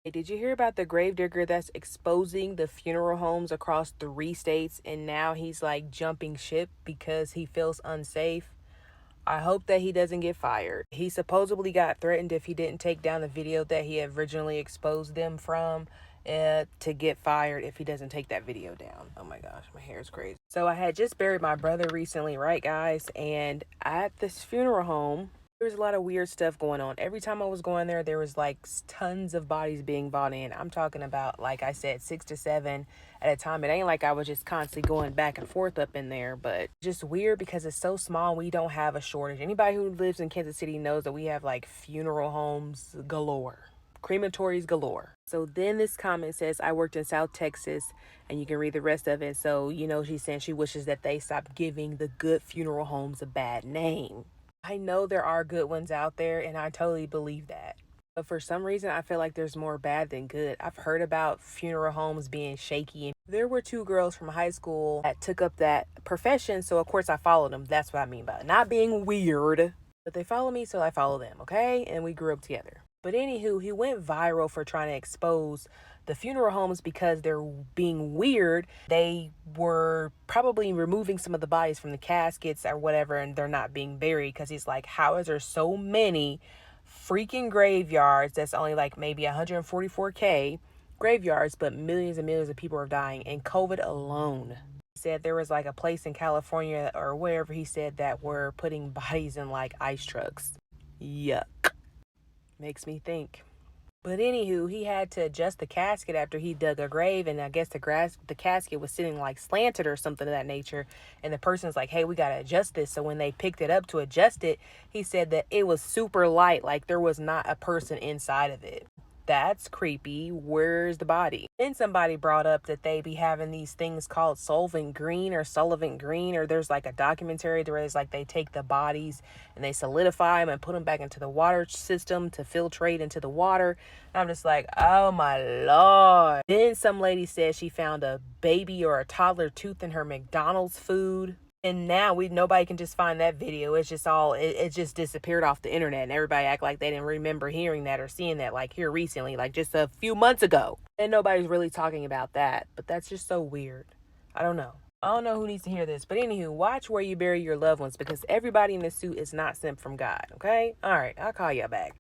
Hey, did you hear about the gravedigger that's exposing the funeral homes across 3 states and now he's like jumping ship because he feels unsafe? I hope that he doesn't get fired. He supposedly got threatened if he didn't take down the video that he originally exposed them from, to get fired if he doesn't take that video down. Oh my gosh, my hair is crazy. So I had just buried my brother recently, right, guys? And at this funeral home, there was a lot of weird stuff going on. Every time I was going there was like tons of bodies being brought in. I'm talking about, like I said, 6 to 7 at a time. It ain't like I was just constantly going back and forth up in there, but just weird because it's so small. We don't have a shortage. Anybody who lives in Kansas City knows that we have like funeral homes galore, crematories galore. So then this comment says, I worked in South Texas, and you can read the rest of it. So, she's saying she wishes that they stop giving the good funeral homes a bad name. I know there are good ones out there, and I totally believe that. But for some reason, I feel like there's more bad than good. I've heard about funeral homes being shaky. There were two girls from high school that took up that profession, so of course I followed them. That's what I mean by it. Not being weird, but they follow me, so I follow them, okay? And we grew up together. But anywho, he went viral for trying to expose the funeral homes because they're being weird. They were probably removing some of the bodies from the caskets or whatever, and they're not being buried because he's like, how is there so many freaking graveyards that's only like maybe 144K graveyards, but millions and millions of people are dying in COVID alone? He said there was like a place in California or wherever he said that were putting bodies in like ice trucks. Yuck. Makes me think. But anywho, he had to adjust the casket after he dug a grave, and I guess the casket was sitting like slanted or something of that nature. And the person's like, "Hey, we gotta adjust this." So when they picked it up to adjust it, he said that it was super light, like there was not a person inside of it. That's creepy. Where's the body? Then somebody brought up that they be having these things called Sullivan Green, or there's like a documentary where it's like they take the bodies and they solidify them and put them back into the water system to filtrate into the water. And I'm just like, oh my Lord. Then some lady said she found a baby or a toddler tooth in her McDonald's food. And now nobody can just find that video. It's just it just disappeared off the internet, and everybody act like they didn't remember hearing that or seeing that like here recently, like just a few months ago. And nobody's really talking about that. But that's just so weird. I don't know. I don't know who needs to hear this. But anywho, watch where you bury your loved ones, because everybody in this suit is not sent from God, okay? All right, I'll call you back.